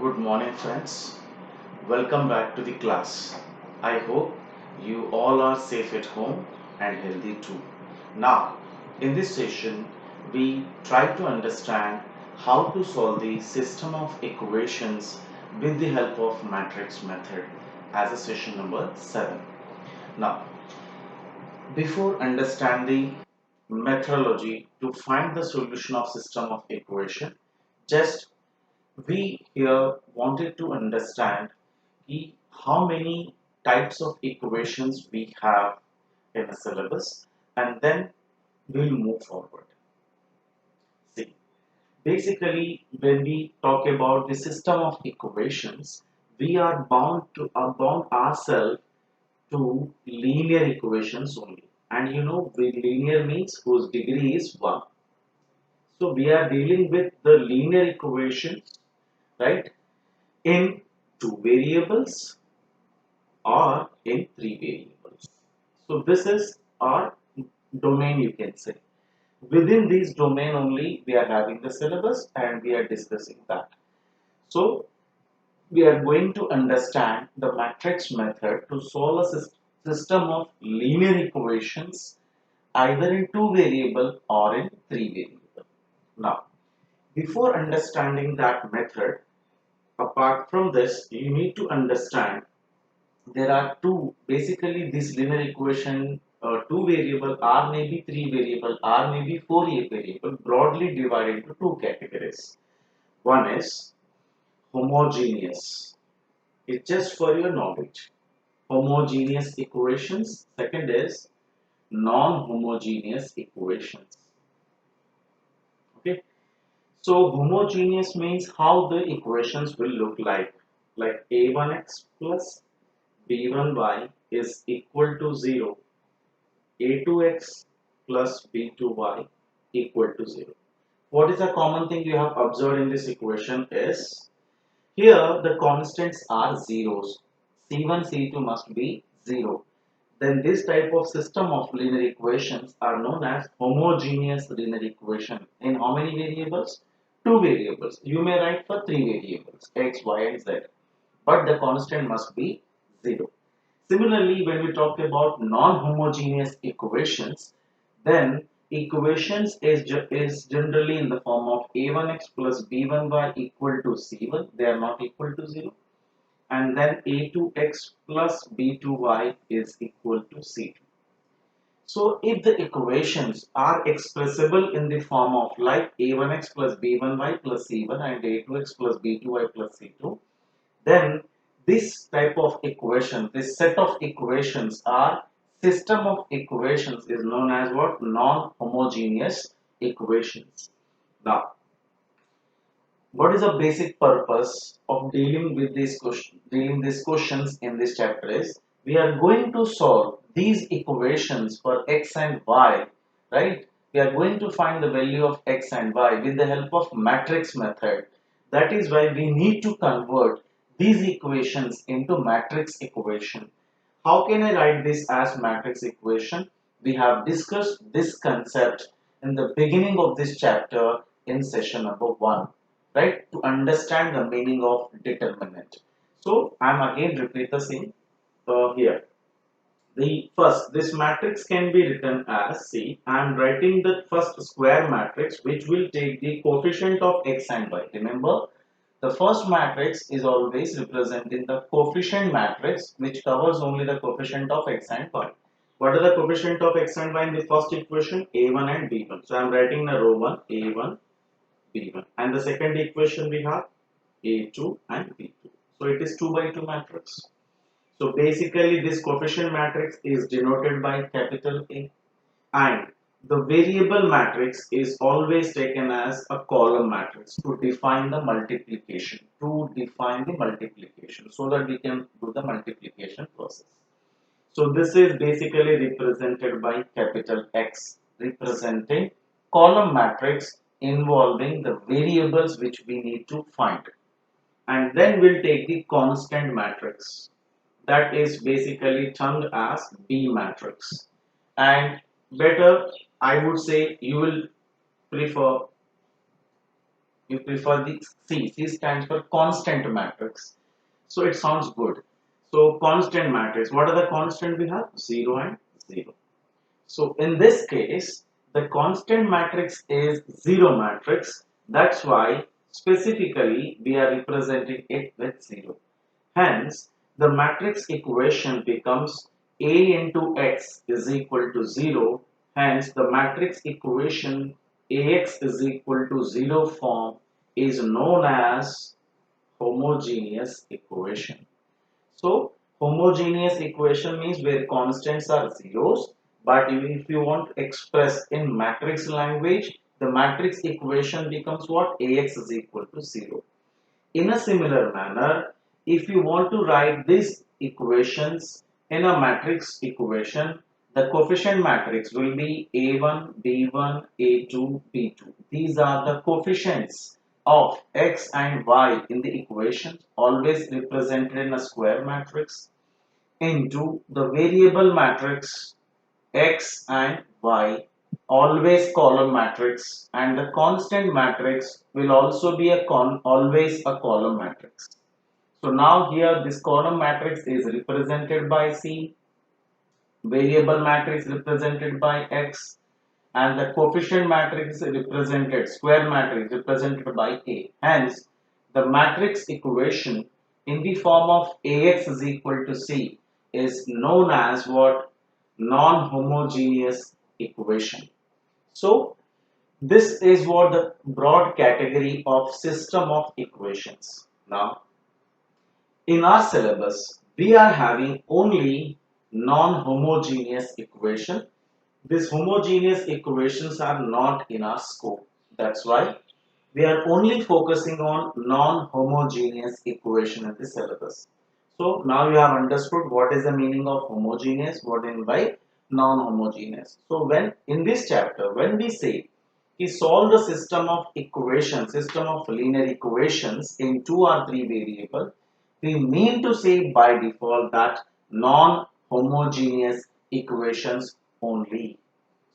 Good morning, friends. Welcome back to the class. I hope you all are safe at home and healthy too. Now, in this session, we try to understand how to solve the system of equations with the help of matrix method as a session number 7. Now, before understanding methodology to find the solution of system of equation, just we here wanted to understand how many types of equations we have in a syllabus, and then we'll move forward. See, basically when we talk about the system of equations, we are bound ourselves to linear equations only. And you know, with linear means whose degree is 1. So we are dealing with the linear equations, right, in two variables or in three variables. So this is our domain, you can say. Within this domain only we are having the syllabus and we are discussing that. So we are going to understand the matrix method to solve a system of linear equations either in two variable or in three variable. Now, before understanding that method, apart from this, you need to understand there are two, basically this linear equation, two variable or maybe three variable or maybe four variable, broadly divided into two categories. One is homogeneous. It's just for your knowledge. Homogeneous equations. Second is non-homogeneous equations. Okay. So homogeneous means how the equations will look like a1x plus b1y is equal to 0, a2x plus b2y equal to 0. What is the common thing you have observed in this equation is here the constants are zeros. C1, C2 must be 0. Then this type of system of linear equations are known as homogeneous linear equation. In how many variables? Two variables. You may write for three variables x, y and z. But the constant must be 0. Similarly, when we talk about non-homogeneous equations, then equations is generally in the form of a1x plus b1y equal to c1. They are not equal to 0. And then a2x plus b2y is equal to c2. So if the equations are expressible in the form of like a1x plus b1y plus c1 and a2x plus b2y plus c2, then this type of equation, this set of equations are system of equations is known as what? Non-homogeneous equations. Now, what is the basic purpose of dealing with these questions in this chapter is we are going to solve these equations for x and y, right? We are going to find the value of x and y with the help of matrix method. That is why we need to convert these equations into matrix equation. How can I write this as matrix equation? We have discussed this concept in the beginning of this chapter in session number 1, right? To understand the meaning of determinant. So I am again repeat the same here. The first, this matrix can be written as, see, I am writing the first square matrix which will take the coefficient of x and y. Remember, the first matrix is always representing the coefficient matrix which covers only the coefficient of x and y. What are the coefficient of x and y in the first equation? A1 and B1. So I am writing the row 1, A1, B1. And the second equation we have A2 and B2. So it is 2 by 2 matrix. So basically this coefficient matrix is denoted by capital A, and the variable matrix is always taken as a column matrix to define the multiplication, so that we can do the multiplication process. So this is basically represented by capital X, representing column matrix involving the variables which we need to find. And then we'll take the constant matrix, that is basically termed as B matrix. And better, I would say you will prefer You prefer the C. C stands for constant matrix. So it sounds good. So constant matrix. What are the constant we have? 0 and 0. So in this case, the constant matrix is 0 matrix. That's why specifically we are representing it with 0. Hence, the matrix equation becomes A into x is equal to 0. Hence, the matrix equation Ax is equal to 0 form is known as homogeneous equation. So homogeneous equation means where constants are zeros, but if you want to express in matrix language, the matrix equation becomes what? Ax is equal to 0. In a similar manner, if you want to write these equations in a matrix equation, the coefficient matrix will be A1, B1, A2, B2. These are the coefficients of x and y in the equation, always represented in a square matrix, into the variable matrix x and y, always column matrix, and the constant matrix will also be always a column matrix. So now here this column matrix is represented by C, variable matrix represented by x, and the coefficient matrix represented, square matrix represented by A. Hence, the matrix equation in the form of Ax is equal to C is known as what? Non-homogeneous equation. So, this is what the broad category of system of equations. Now, in our syllabus, we are having only non-homogeneous equation. These homogeneous equations are not in our scope. That's why we are only focusing on non-homogeneous equation in the syllabus. So now you have understood what is the meaning of homogeneous, what I mean by non-homogeneous. So when in this chapter, when we say we solve the system of equations, system of linear equations in 2 or 3 variables, we mean to say by default that non-homogeneous equations only.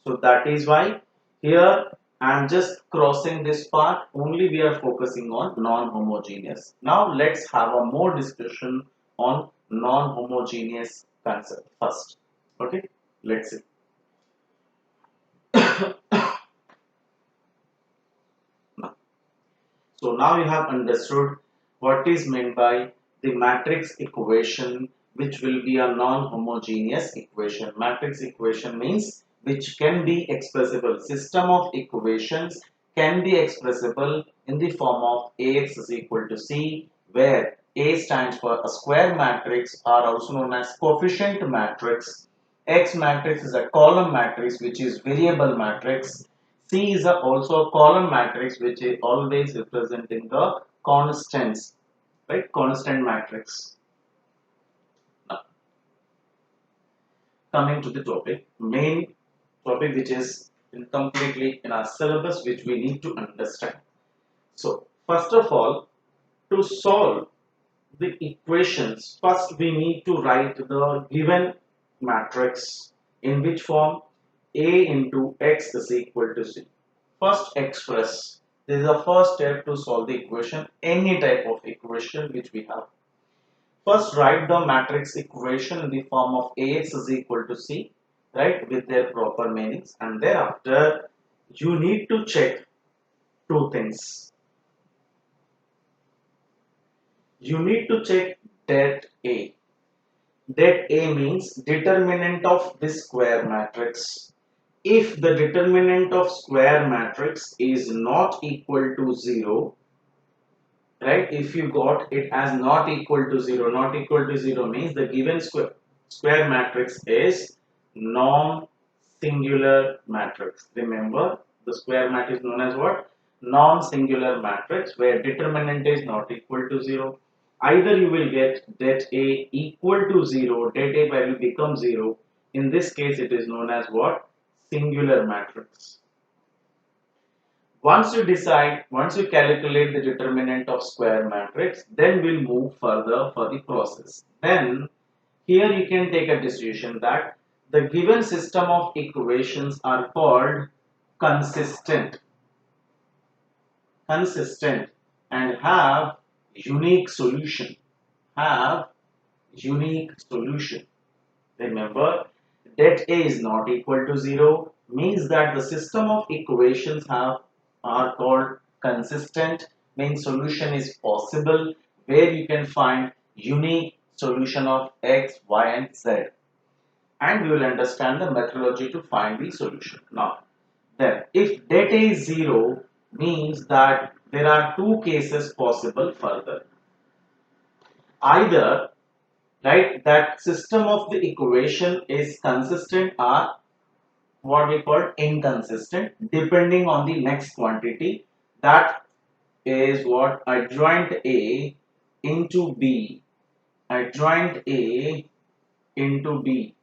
So that is why here I am just crossing this part, only we are focusing on non-homogeneous. Now let's have a more discussion on non-homogeneous concept first. Okay, let's see. So now you have understood what is meant by the matrix equation, which will be a non-homogeneous equation. Matrix equation means which can be expressible. System of equations can be expressible in the form of Ax is equal to C, where A stands for a square matrix, or also known as coefficient matrix. X matrix is a column matrix, which is variable matrix. C is also a column matrix, which is always representing the constants, right? Constant matrix. Now, coming to the topic, main topic which is completely in our syllabus, which we need to understand. So, first of all, to solve the equations, first we need to write the given matrix in which form A into x is equal to C. First express. This is the first step to solve the equation, any type of equation which we have. First write the matrix equation in the form of Ax is equal to C, right, with their proper meanings, and thereafter you need to check two things. You need to check det A. Det A means determinant of this square matrix. If the determinant of square matrix is not equal to 0, right, if you got it as not equal to 0, not equal to 0 means the given square matrix is non-singular matrix. Remember, the square matrix is known as what? Non-singular matrix, where determinant is not equal to 0. Either you will get det A equal to 0, det A value becomes 0. In this case, it is known as what? Singular matrix. Once you calculate the determinant of square matrix, then we'll move further for the process. Then here you can take a decision that the given system of equations are called consistent. consistent and have unique solution. Have unique solution. Remember, that A is not equal to 0 means that the system of equations are called consistent, means solution is possible where you can find unique solution of x, y and z, and we will understand the methodology to find the solution. Now, then if data is 0 means that there are two cases possible further. Either, right, that system of the equation is consistent or what we call inconsistent depending on the next quantity, that is what adjoint A into B, adjoint A into B.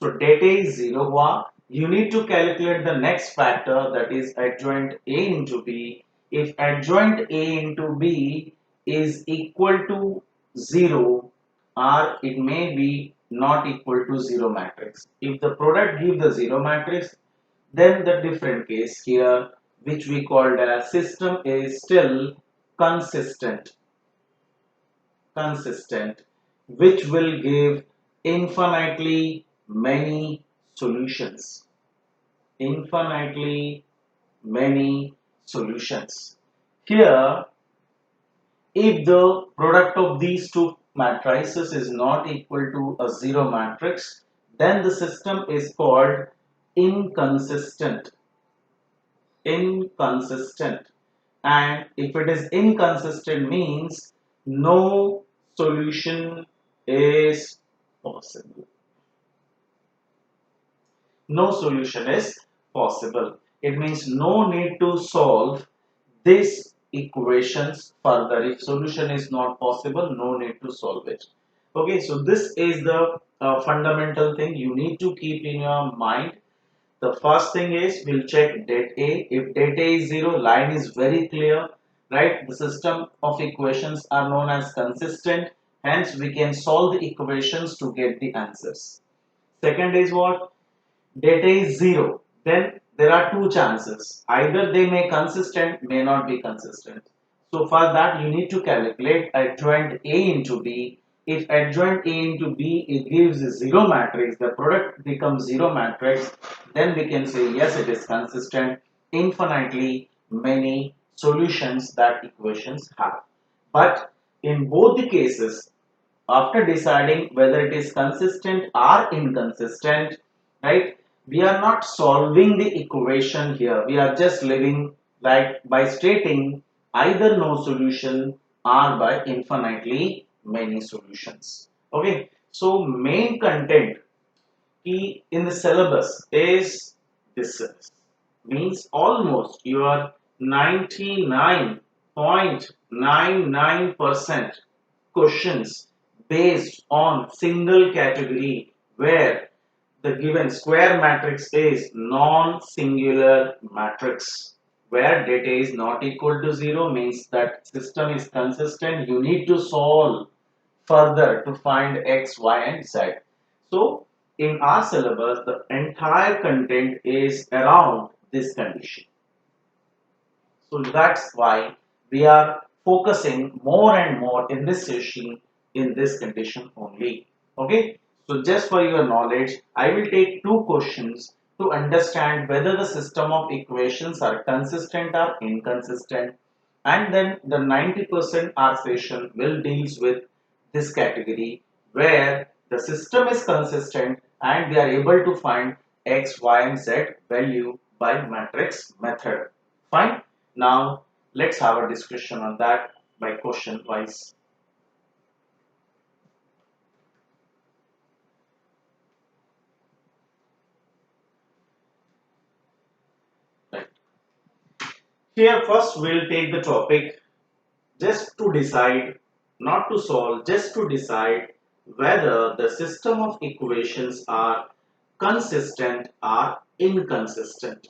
So data is 0 हुआ, you need to calculate the next factor, that is adjoint A into B. If adjoint A into B is equal to 0 or it may be not equal to 0 matrix. If the product gives the 0 matrix, then the different case here which we called as system is still consistent, which will give infinitely many solutions. Infinitely many solutions. Here, if the product of these two matrices is not equal to a 0 matrix, then the system is called inconsistent. Inconsistent. And if it is inconsistent means no solution is possible. No solution is possible. It means no need to solve this equations further. If solution is not possible, no need to solve it. Okay, so this is the fundamental thing you need to keep in your mind. The first thing is we'll check det A. If det A is 0, line is very clear, right? The system of equations are known as consistent. Hence, we can solve the equations to get the answers. Second is what? Data is 0. Then there are two chances. Either they may consistent, may not be consistent. So for that, you need to calculate adjoint A into B. If adjoint A into B it gives a 0 matrix, the product becomes 0 matrix, then we can say yes, it is consistent. Infinitely many solutions that equations have. But in both the cases, after deciding whether it is consistent or inconsistent, right, we are not solving the equation here. We are just living like by stating either no solution or by infinitely many solutions. Okay, so main content key in the syllabus is this, means almost your 99.99% questions based on single category where the given square matrix is non-singular matrix, where data is not equal to 0 means that system is consistent. You need to solve further to find x, y and z. So in our syllabus the entire content is around this condition. So that's why we are focusing more and more in this session in this condition only. Okay. So just for your knowledge, I will take two questions to understand whether the system of equations are consistent or inconsistent. And then the 90% our session will deals with this category where the system is consistent and we are able to find x, y and z value by matrix method. Fine. Now let's have a discussion on that by question wise. Right. Here first we'll take the topic just to decide, not to solve, just to decide whether the system of equations are consistent or inconsistent.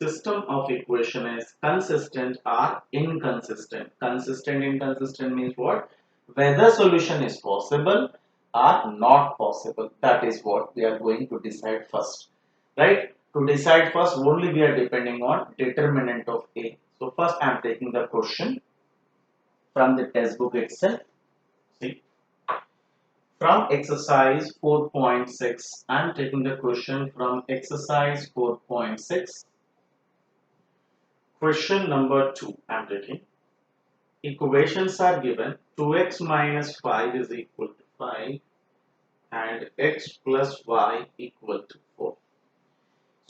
System of equation is consistent or inconsistent. Consistent, inconsistent means what? Whether solution is possible or not possible. That is what we are going to decide first. Right? To decide first, only we are depending on determinant of A. So first I am taking the question from the textbook itself. See, from exercise 4.6, I am taking the question from exercise 4.6. Question number 2 I am taking. Equations are given 2x minus 5 is equal to 5 and x plus y equal to 4.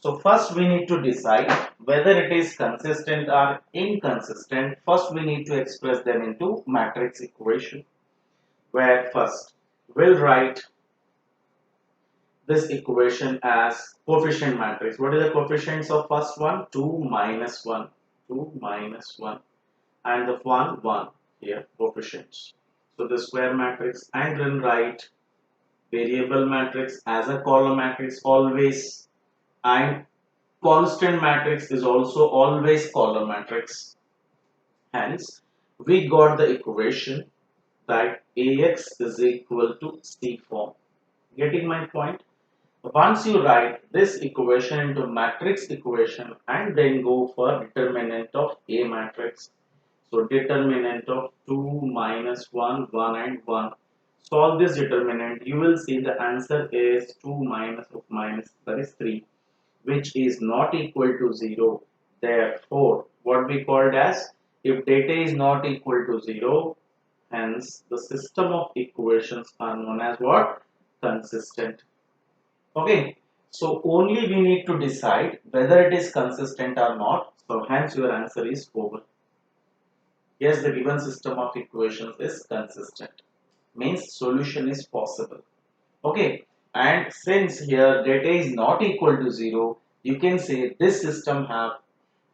So first we need to decide whether it is consistent or inconsistent. First we need to express them into matrix equation, where first we'll write this equation as coefficient matrix. What is the coefficients of first one? 2 minus 1, 2 minus 1, and the 1, 1 here, coefficients. So the square matrix, and then write variable matrix as a column matrix always, and constant matrix is also always column matrix. Hence, we got the equation that Ax is equal to C form. Getting my point? Once you write this equation into matrix equation and then go for determinant of A matrix. So determinant of 2 minus 1, 1 and 1. Solve this determinant. You will see the answer is 2 minus of minus, that is 3, which is not equal to 0. Therefore, what we called as, if data is not equal to 0, hence the system of equations are known as what? Consistent. Okay, so only we need to decide whether it is consistent or not. So hence your answer is over. Yes, the given system of equations is consistent. Means solution is possible. Okay, and since here data is not equal to 0, you can say this system have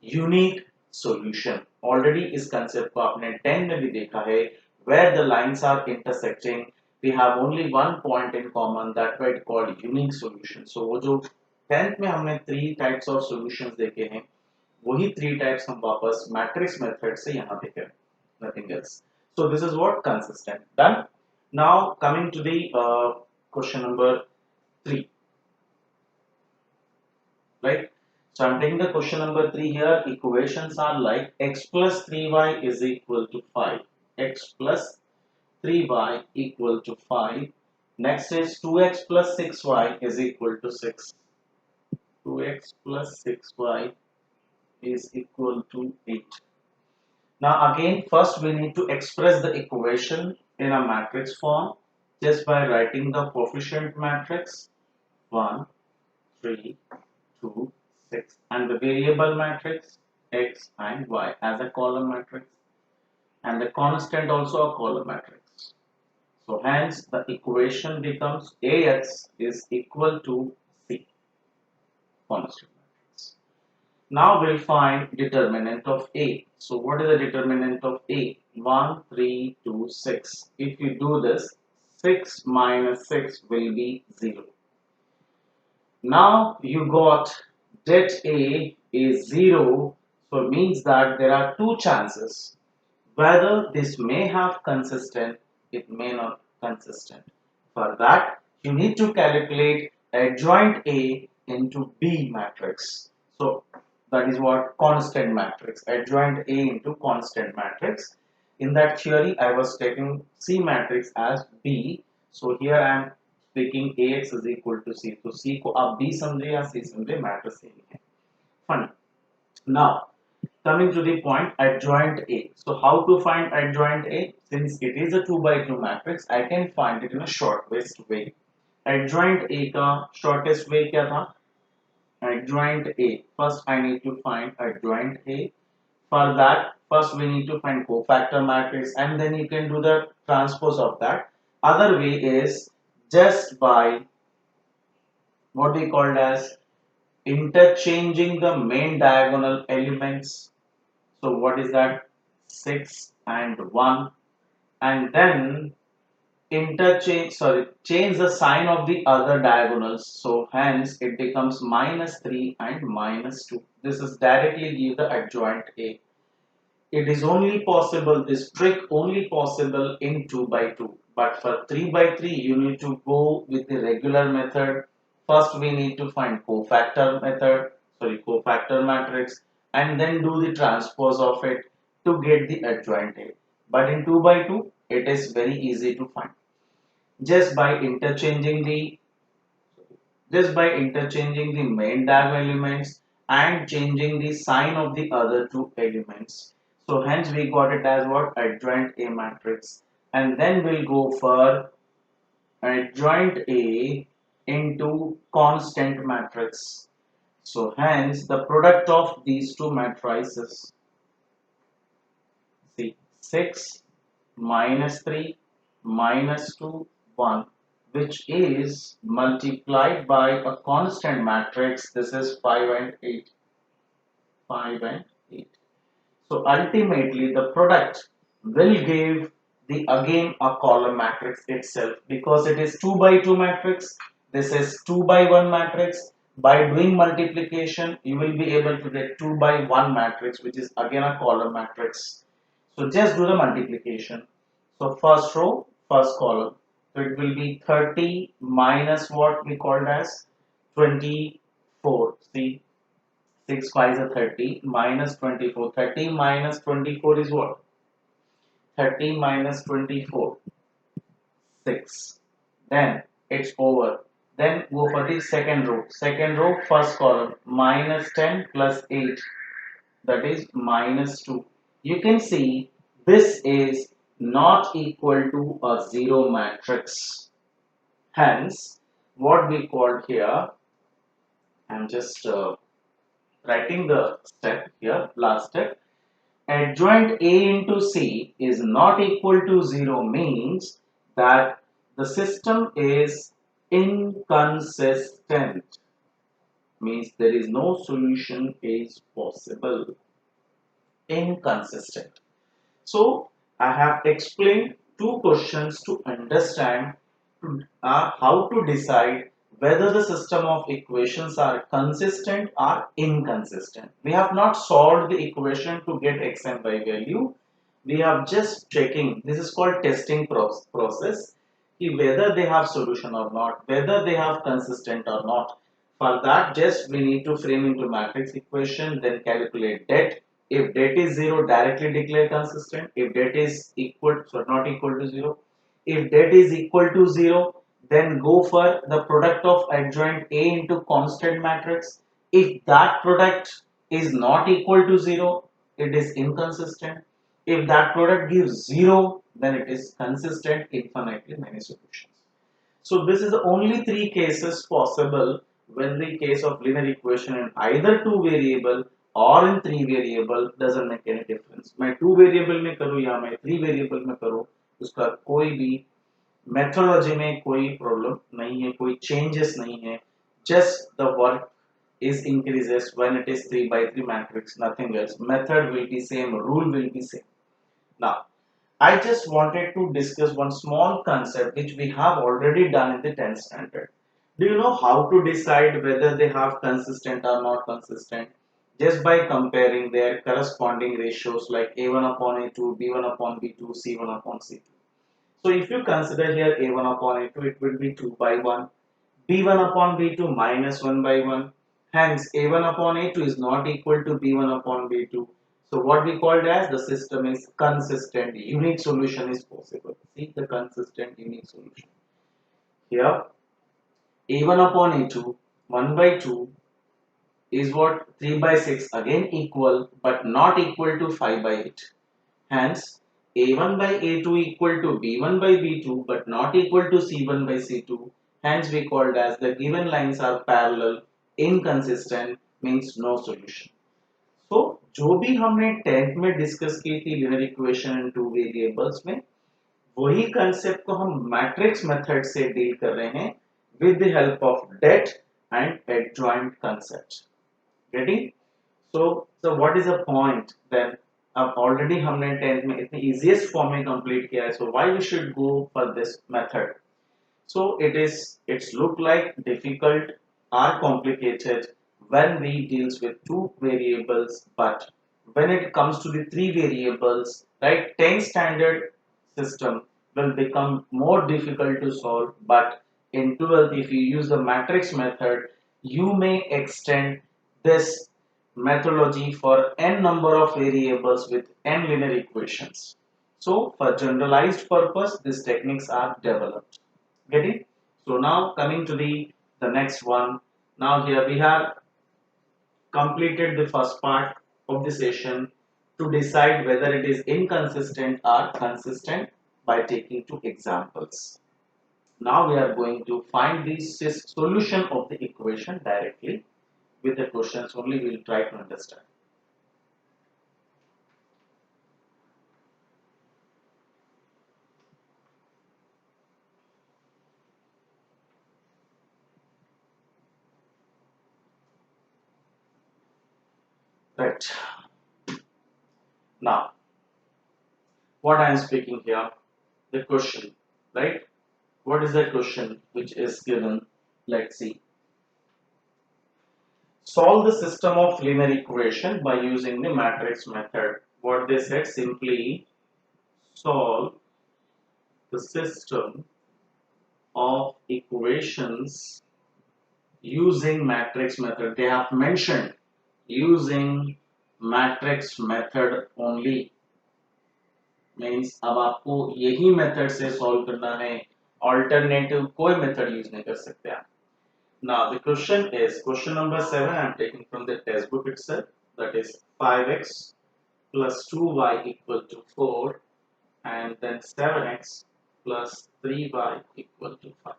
unique solution. Already इस concept को आपने 10 में भी देखा है, where the lines are intersecting, we have only one point in common, that way it called unique solution. So वो जो 10th में हमने 3 types of solutions देखे हैं, वही 3 types हम वापस matrix method से यहाँ देखे, nothing else. So this is what consistent. Done. Now coming to the question number 3, right? So I'm taking the question number 3 here. Equations are like x plus 3y is equal to 5. X plus 3y equal to 5. Next is 2x plus 6y is equal to 6. 2x plus 6y is equal to 8. Now again, first we need to express the equation in a matrix form just by writing the coefficient matrix 1, 3, 2, 6, and the variable matrix x and y as a column matrix, and the constant also a column matrix. So hence the equation becomes Ax is equal to C, constant matrix. Now we'll find determinant of A. So what is the determinant of A? 1, 3, 2, 6. If you do this, 6 minus 6 will be 0. Now you got det A is 0, so it means that there are two chances whether this may have consistent, it may not consistent. For that, you need to calculate adjoint A into B matrix. So that is what constant matrix, adjoint A into constant matrix. In that theory, I was taking C matrix as B. So here I am speaking Ax is equal to C. So C को आप B समझे या C समझे, matter same है. Fine. Now coming to the point, adjoint A. So how to find adjoint A? Since it is a 2 by 2 matrix, I can find it in a shortest way. Adjoint A का shortest way क्या था? Adjoint A. First I need to find adjoint A. For that, first we need to find cofactor matrix, and then you can do the transpose of that. Other way is just by what we called as interchanging the main diagonal elements. So what is that? 6 and 1, and then change the sign of the other diagonals. So hence it becomes minus 3 and minus 2. This is directly give the adjoint A. It is only possible, this trick only possible in 2 by 2. But for 3 by 3, you need to go with the regular method. First we need to find cofactor matrix. and then do the transpose of it to get the adjoint A. But in 2 by 2, it is very easy to find. Just by interchanging the main diagonal elements and changing the sign of the other two elements. So hence we got it as what? Adjoint A matrix. And then we'll go for adjoint A into constant matrix. So hence the product of these two matrices, see, 6 minus 3 minus 2 1, which is multiplied by a constant matrix. This is 5 and 8, 5 and 8. So ultimately the product will give the again a column matrix itself, because it is 2 by 2 matrix. This is 2 by 1 matrix. By doing multiplication, you will be able to get 2 by 1 matrix, which is again a column matrix. So just do the multiplication. So first row, first column. So it will be 30 minus what we called as 24. See, 6 5 is 30 minus 24. 30 minus 24 is what? 30 minus 24, 6. Then it's over. Then go for the second row. Second row, first column, minus 10 plus 8. That is minus 2. You can see this is not equal to a zero matrix. Hence, what we called here, I'm just writing the step here, last step. Adjoint A into C is not equal to 0 means that the system is inconsistent. Means there is no solution is possible. Inconsistent. So I have explained two questions to understand how to decide whether the system of equations are consistent or inconsistent. We have not solved the equation to get x and y value. We have just checking. This is called testing process. Whether they have solution or not, whether they have consistent or not. For that, just we need to frame into matrix equation, then calculate det. If det is 0, directly declare consistent. If det is equal, so not equal to 0. If det is equal to 0, then go for the product of adjoint A into constant matrix. If that product is not equal to 0, it is inconsistent. If that product gives 0, then it is consistent, infinitely many solutions. So this is the only three cases possible when the case of linear equation in either two variable or in three variable doesn't make any difference. मैं two variable में करूँ या मैं three variable में करूँ, उसका कोई भी methodology में कोई problem नहीं है, कोई changes नहीं है. Just the work is increases when it is 3 by 3 matrix, nothing else. Method will be same, rule will be same. Now, I just wanted to discuss one small concept which we have already done in the 10th standard. Do you know how to decide whether they have consistent or not consistent? Just by comparing their corresponding ratios like A1 upon A2, B1 upon B2, C1 upon C2. So if you consider here A1 upon A2, it will be 2 by 1. B1 upon B2 minus 1 by 1. Hence, A1 upon A2 is not equal to B1 upon B2. So what we called as the system is consistent, unique solution is possible. See the consistent unique solution. Here, A1 upon A2, 1 by 2 is what? 3 by 6, again equal but not equal to 5 by 8. Hence, A1 by A2 equal to B1 by B2 but not equal to C1 by C2. Hence, we called as the given lines are parallel, inconsistent means no solution. So, जो भी हमने 10th में discuss की थी linear equation in two variables में, वही concept को हम मैट्रिक्स मेथड से डील कर रहे हैं with the help of det and adjoint concept. Ready? So what is the point then? अब ऑलरेडी हमने 10th में इतने इजीएस्ट फॉर्म में कंप्लीट किया है, so why we should go for this method? So it's look like difficult or complicated when we deals with two variables, but when it comes to the three variables, right, 10 standard system will become more difficult to solve. But in 12th, if you use the matrix method, you may extend this methodology for n number of variables with n linear equations. So for generalized purpose, these techniques are developed. Get it? So now coming to the next one. Now here we have completed the first part of the session to decide whether it is inconsistent or consistent by taking two examples. Now we are going to find the solution of the equation directly with the questions only. We will try to understand. Right. Now, what I am speaking here, the question, right? What is the question which is given? Let's see. Solve the system of linear equation by using the matrix method. What they said, simply solve the system of equations using matrix method. They have mentioned using matrix method only. Means अब आपको यही method से solve करना है, alternative कोई method use नहीं कर सकते आप. Now the question is question number 7. I am taking from the textbook itself. That is 5x plus 2y equal to 4 and then 7x plus 3y equal to 5.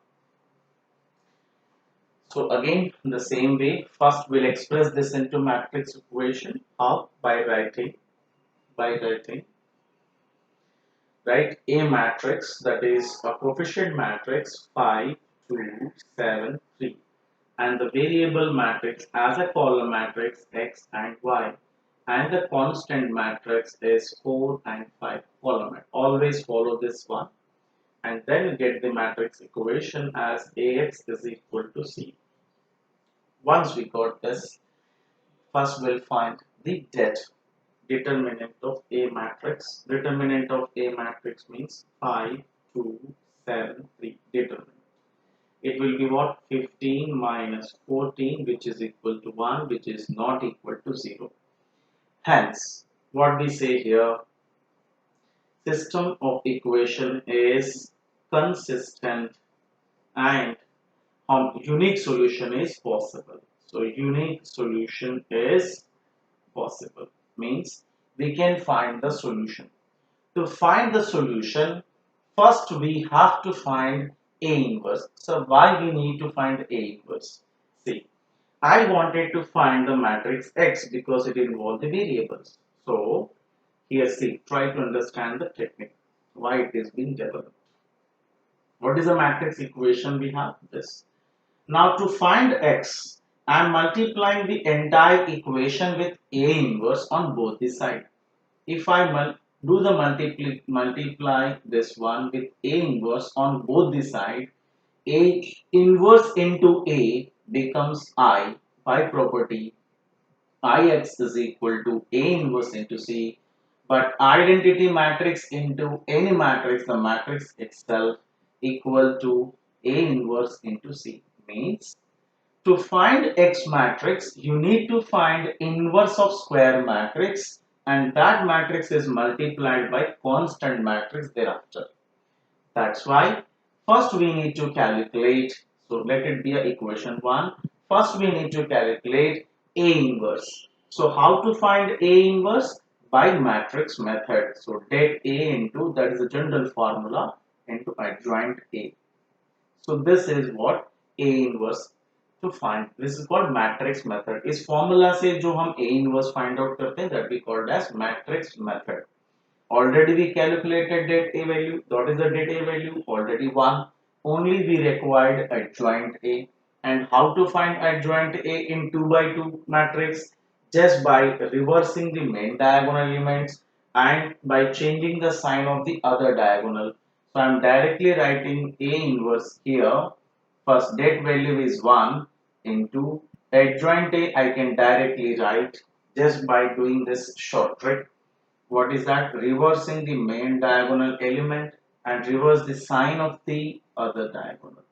So again in the same way, first we'll express this into matrix equation. How? By writing right, a matrix, that is a coefficient matrix 5 2 7 3, and the variable matrix as a column matrix x and y, and the constant matrix is 4 and 5 column. Always follow this one, and then you get the matrix equation as ax is equal to c. Once we got this, first we'll find the determinant of A matrix. Determinant of A matrix means 5, 2, 7, 3. Determinant. It will be what? 15 minus 14, which is equal to 1, which is not equal to 0. Hence, what we say here, system of equation is consistent and unique solution is possible. So, unique solution is possible means we can find the solution. To find the solution, first we have to find A inverse. So why we need to find A inverse? See, I wanted to find the matrix X because it involved the variables. So here see, try to understand the technique, why it is being developed. What is the matrix equation we have? This. Now to find X, I am multiplying the entire equation with A inverse on both the sides. If I do the multiply this one with A inverse on both the side, A inverse into A becomes I by property. Ix is equal to A inverse into C, but identity matrix into any matrix, the matrix itself equal to A inverse into C. Means to find X matrix, you need to find inverse of square matrix, and that matrix is multiplied by constant matrix thereafter. That's why first we need to calculate, so let it be a equation 1. First we need to calculate A inverse. So how to find A inverse? By matrix method. So det A into, that is the general formula, into adjoint A. So this is what A inverse to find. This is called matrix method. इस formula से जो हम A inverse find out करते हैं, that we called as matrix method. Already we calculated det A value. What is the det A value? Already 1. Only we required adjoint A. And how to find adjoint A in 2 by 2 matrix? Just by reversing the main diagonal elements and by changing the sign of the other diagonal. So I am directly writing A inverse here. First det value is 1 into adjoint A. I can directly write just by doing this short trick. What is that? Reversing the main diagonal element and reverse the sign of the other diagonal.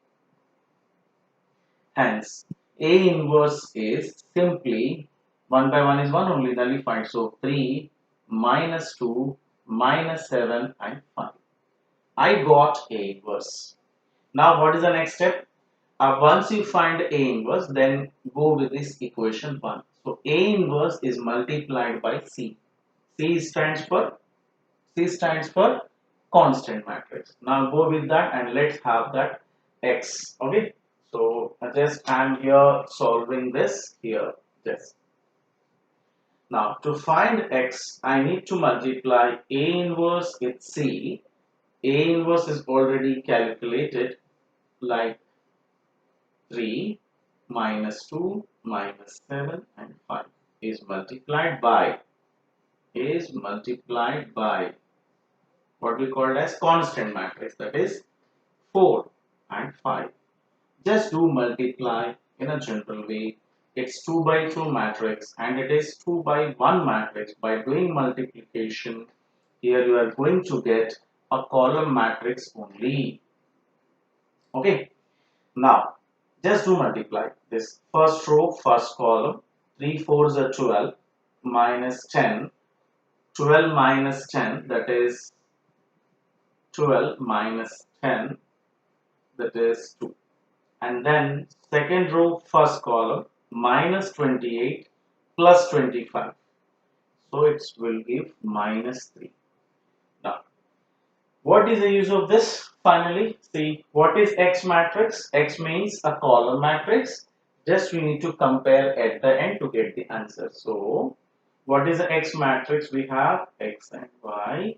Hence, A inverse is simply 1 by 1 is 1 only, then we find. So 3 minus 2 minus 7 and 5. I got A inverse. Now what is the next step? Once you find A inverse, then go with this equation 1. So A inverse is multiplied by C. C stands for C stands for constant matrix. Now go with that and let's have that X. Okay. So just I'm here solving this here. Just now to find X, I need to multiply A inverse with C. A inverse is already calculated like 3 minus 2 minus 7 and 5 is multiplied by what we call as constant matrix, that is 4 and 5. Just do multiply in a general way. It's 2 by 2 matrix and it is 2 by 1 matrix. By doing multiplication, here you are going to get a column matrix only. Okay. Now, just do multiply this first row, first column. 3 4s are 12 minus 10. 12 minus 10, that is 12 minus 10, that is 2. And then second row, first column, minus 28 plus 25. So it will give minus 3. Now, what is the use of this? Finally, see what is X matrix? X means a column matrix. Just we need to compare at the end to get the answer. So, what is the X matrix? We have X and Y,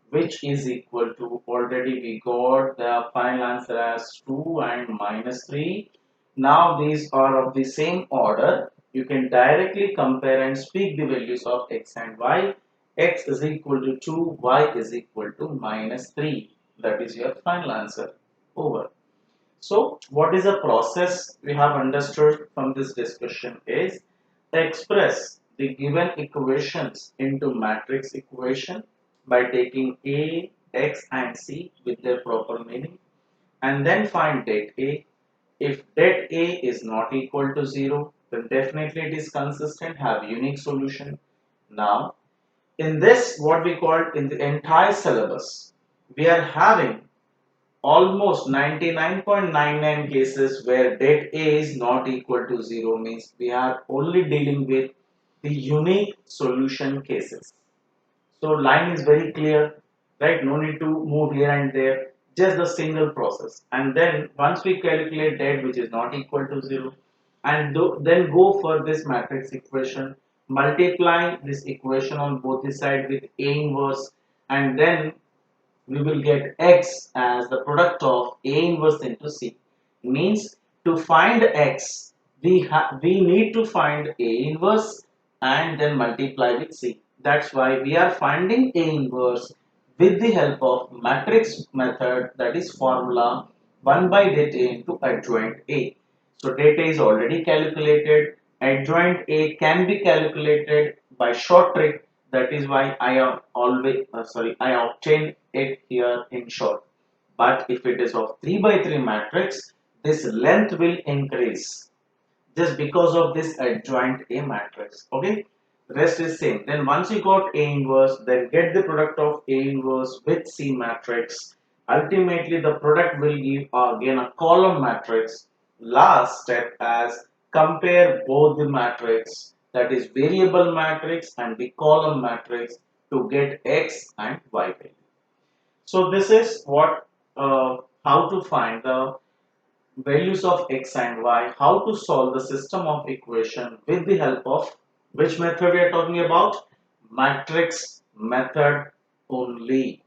which is equal to, already we got the final answer as 2 and minus 3. Now these are of the same order. You can directly compare and speak the values of X and Y. X is equal to 2, Y is equal to minus 3. That is your final answer. Over. So what is the process we have understood from this discussion is express the given equations into matrix equation by taking A, X and C with their proper meaning and then find det A. If det A is not equal to 0, then definitely it is consistent, have unique solution. Now in this, what we call in the entire syllabus, we are having almost 99.99 cases where det A is not equal to 0, means we are only dealing with the unique solution cases. So line is very clear, right? No need to move here and there, just the single process. And then once we calculate that which is not equal to 0, and then go for this matrix equation, multiply this equation on both the side with A inverse, and then we will get X as the product of A inverse into C. Means to find X, we need to find A inverse and then multiply with C. That's why we are finding A inverse with the help of matrix method, that is formula 1 by det A into adjoint A. So det A is already calculated. Adjoint A can be calculated by short trick. That is why I have always I obtained it here in short. But if it is of 3 by 3 matrix, this length will increase just because of this adjoint A matrix. Okay, rest is same. Then once you got A inverse, then get the product of A inverse with C matrix. Ultimately the product will give again a column matrix. Last step as compare both the matrix, that is variable matrix and the column matrix, to get X and Y value. So this is what how to find the values of X and Y, how to solve the system of equation with the help of which method we are talking about? Matrix method only.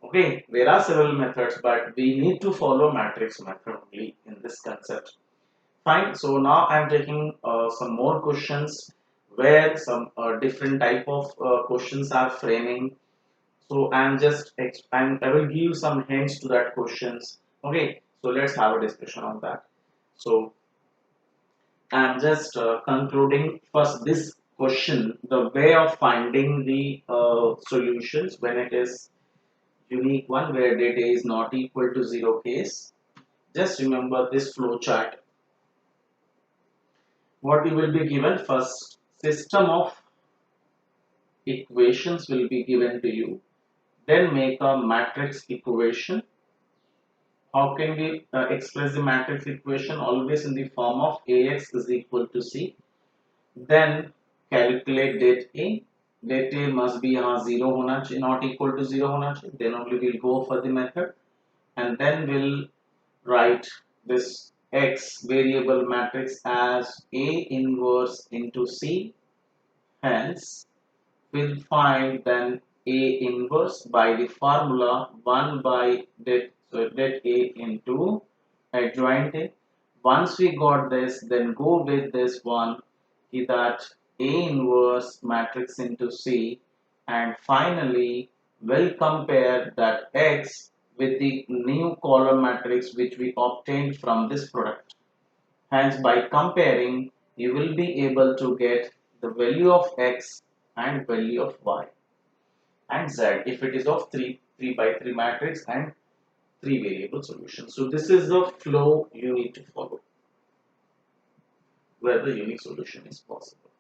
Okay, there are several methods, but we need to follow matrix method only in this concept. Fine. So now I am taking some more questions where some different type of questions are framing. So I will give some hints to that questions. Okay. So let's have a discussion on that. So I'm just concluding first this question, the way of finding the solutions when it is unique one where data is not equal to 0 case. Just remember this flow chart. What you will be given first, system of equations will be given to you. Then make a matrix equation. How can we express the matrix equation? Always in the form of Ax is equal to C. Then calculate det A. Det A must be 0 होना चाहिए, not equal to 0 होना चाहिए. Then only we'll go for the method. And then we'll write this X variable matrix as A inverse into C. Hence, we'll find then A inverse by the formula 1 by det A into adjoint A. Once we got this, then go with this one, that A inverse matrix into C, and finally we'll compare that X with the new column matrix which we obtained from this product. Hence, by comparing, you will be able to get the value of X and value of Y and Z if it is of 3 by 3 matrix and 3 variable solution. So this is the flow you need to follow where the unique solution is possible.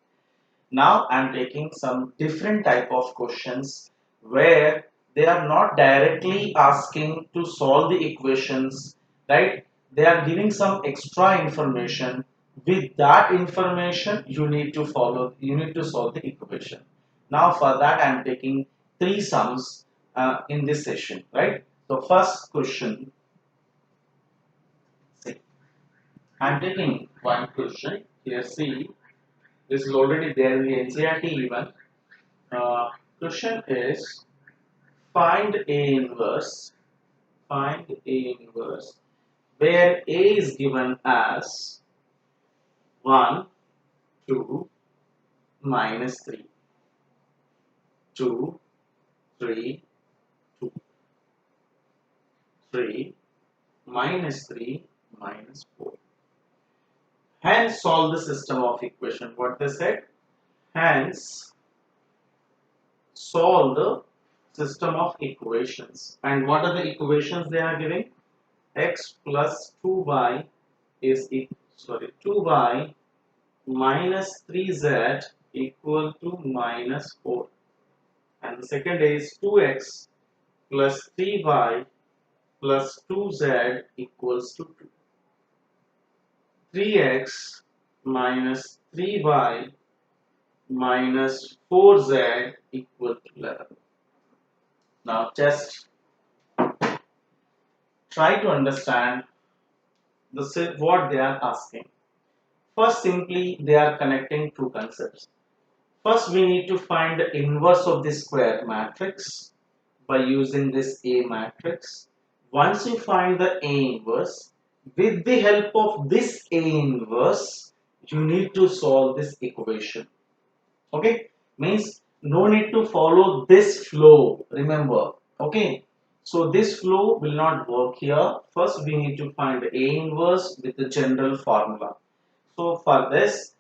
Now I am taking some different type of questions where they are not directly asking to solve the equations, right? They are giving some extra information. With that information, you need to solve the equation. Now for that I am taking three sums in this session, right? So first question, see, I am taking one question here. See, this is already there in the NCERT even. Question is find A inverse. Find A inverse where A is given as 1, 2, minus 3, 2, 3, 2, 3, minus 3, minus 4. Hence solve the system of equation. What they said? Hence solve the system of equations. And what are the equations they are giving? X plus 2y is 2y minus 3z equal to minus 4. And the second is 2x plus 3y plus 2z equals to 2. 3x minus 3y minus 4z equal to 11. Now just try to understand what they are asking. First, simply they are connecting two concepts. First, we need to find the inverse of the square matrix by using this A matrix. Once you find the A inverse, with the help of this A inverse, you need to solve this equation. Okay, means no need to follow this flow, remember. Okay, so this flow will not work here. First, we need to find A inverse with the general formula. So for this,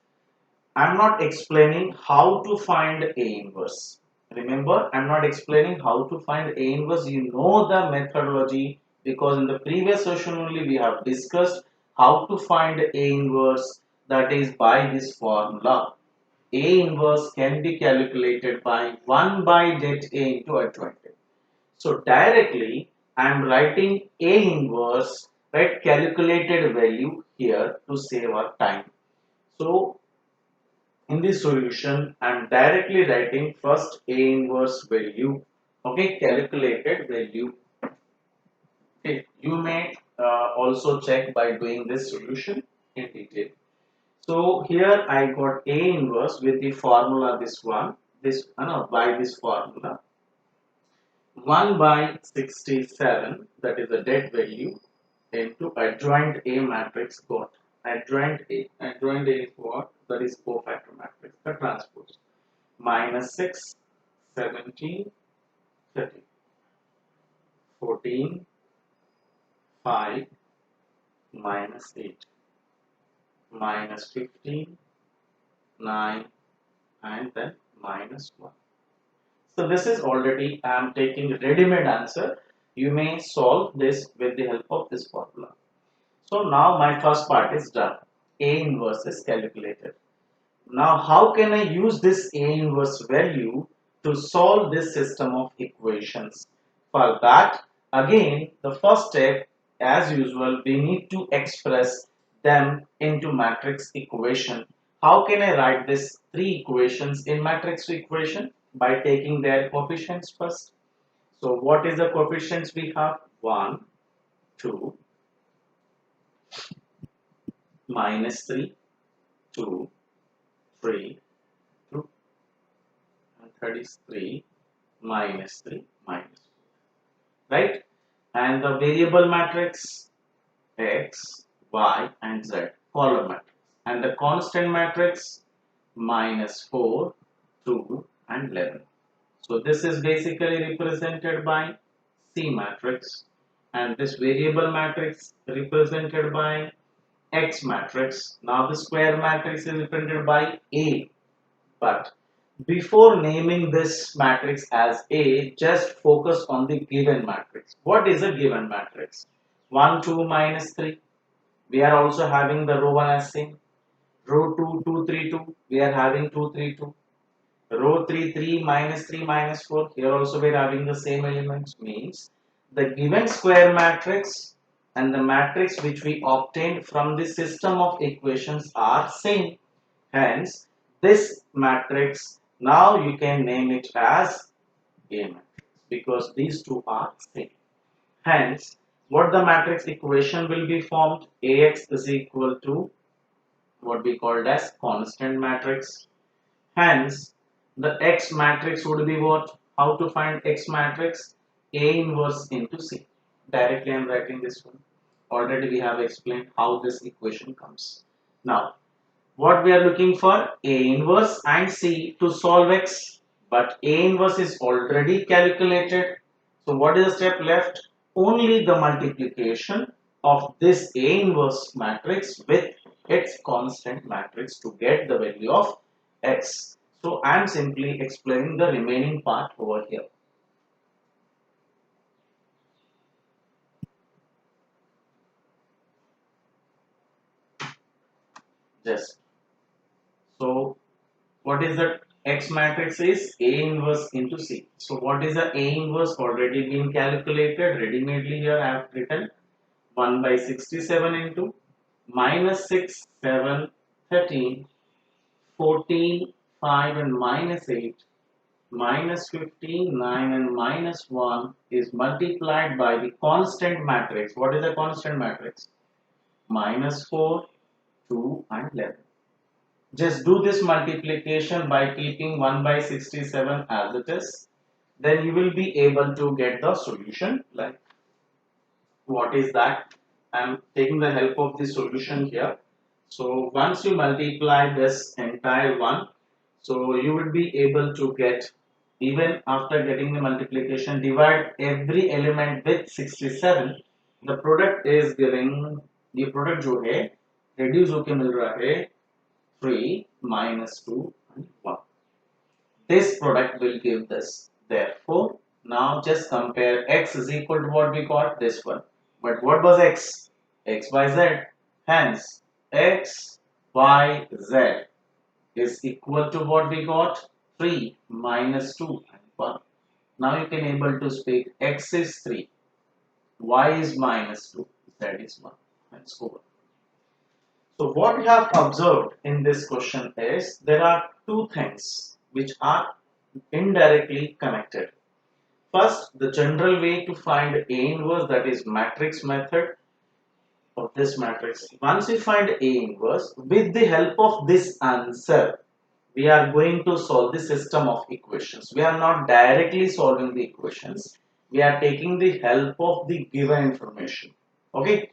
I'm not explaining how to find A inverse. Remember, I'm not explaining how to find A inverse. You know the methodology because in the previous session only we have discussed how to find A inverse, that is by this formula. A inverse can be calculated by 1 by det A into adjoint A. So directly I am writing A inverse, right, calculated value here to save our time. So in this solution, I am directly writing first A inverse value, okay, calculated value. Okay, you may also check by doing this solution in detail. So here I got A inverse with the formula by this formula 1 by 67, that is the det value, into adjoint A matrix got. Adjoint A is what? That is cofactor matrix, the transpose. Minus 6, 17, 30, 14, 5, minus 8, minus 15, 9, and then minus 1. So this is already, I am taking ready-made answer. You may solve this with the help of this formula. So now my first part is done. A inverse is calculated. Now, how can I use this A inverse value to solve this system of equations? For that, again, the first step, as usual, we need to express them into matrix equation. How can I write this three equations in matrix equation? By taking their coefficients first. So, what is the coefficients we have? 1, 2, minus 3, 2, 3, 2, and third is 3, minus 3, minus 4, right? And the variable matrix x, y, and z, column matrix. And the constant matrix minus 4, 2, and 11. So this is basically represented by C matrix, and this variable matrix represented by X matrix. Now the square matrix is represented by A. But before naming this matrix as A, just focus on the given matrix. What is a given matrix? 1, 2, minus 3. We are also having the row 1 as same. Row 2, 2, 3, 2. We are having 2, 3, 2. Row 3, 3, minus 3, minus 4. Here also we are having the same elements. Means the given square matrix and the matrix which we obtained from the system of equations are same. Hence, this matrix, now you can name it as A matrix because these two are same. Hence, what the matrix equation will be formed? Ax is equal to what we called as constant matrix. Hence, the X matrix would be what? How to find X matrix? A inverse into C. Directly I am writing this one. Already we have explained how this equation comes. Now, what we are looking for? A inverse and C to solve X. But A inverse is already calculated. So what is the step left? Only the multiplication of this A inverse matrix with its constant matrix to get the value of X. So I am simply explaining the remaining part over here. Just so what is the X matrix is A inverse into C. So what is the A inverse already been calculated? Ready-madely here I have written 1 by 67 into minus 6, 7, 13, 14, 5 and minus 8, minus 15, 9 and minus 1 is multiplied by the constant matrix. What is the constant matrix? Minus 4, 2 and 11. Just do this multiplication by keeping 1 by 67 as it is. Then you will be able to get the solution. Like, what is that? I am taking the help of the solution here. So once you multiply this entire one, so you will be able to get, even after getting the multiplication, divide every element with 67. The product is giving, the product जो है reduce होके मिल रहा है 3 minus 2 and 1. This product will give this. Therefore, now just compare x is equal to what we got, this one. But what was x? X, y, z. Hence, x, y, z is equal to what we got? 3 minus 2 and 1. Now you can able to speak x is 3, y is minus 2, z is 1. Hence over. So what we have observed in this question is there are two things which are indirectly connected. First, the general way to find A inverse, that is matrix method of this matrix. Once we find A inverse, with the help of this answer, we are going to solve the system of equations. We are not directly solving the equations. We are taking the help of the given information. Okay.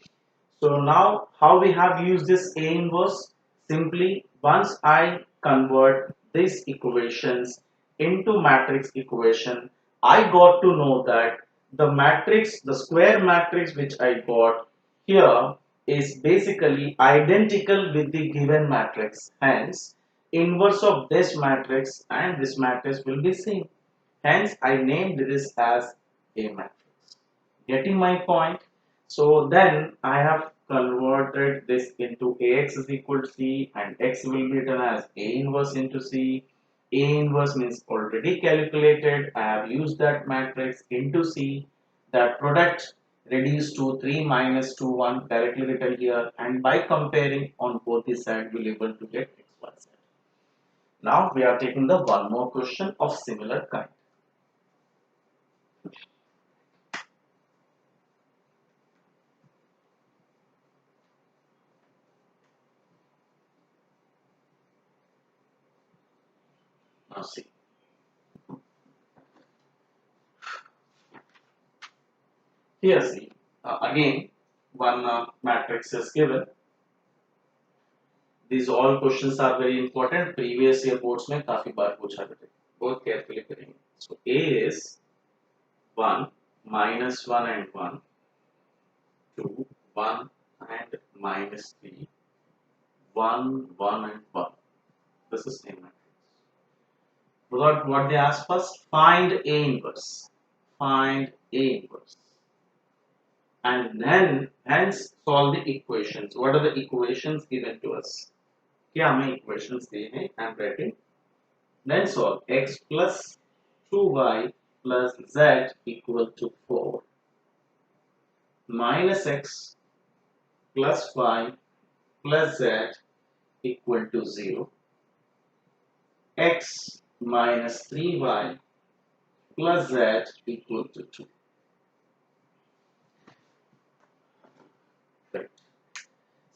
So now how we have used this A inverse? Simply once I convert these equations into matrix equation, I got to know that the matrix, the square matrix which I got here is basically identical with the given matrix. Hence, inverse of this matrix and this matrix will be same. Hence, I named this as A matrix. Getting my point? So then I have converted this into Ax is equal to C and X will be written as A inverse into C. A inverse means already calculated. I have used that matrix into C. That product reduced to 3 minus 2 1 directly written here, and by comparing on both the sides we'll able to get X Y Z. Now we are taking the one more question of similar kind. Now see. Here see, again one matrix is given. These all questions are very important. Previous year boards में काफी बार पूछा गया. बहुत carefully करेंगे. So A is 1, minus 1 and 1, 2, 1 and minus 3, 1, 1 and 1. This is a matrix. What they ask first? Find A inverse. Find A inverse. And then hence solve the equations. What are the equations given to us? क्या हमें equations दिए हैं? I am writing. Then solve x plus 2y plus z equal to 4 minus x plus y plus z equal to 0, x minus 3y plus z equal to 2. Right.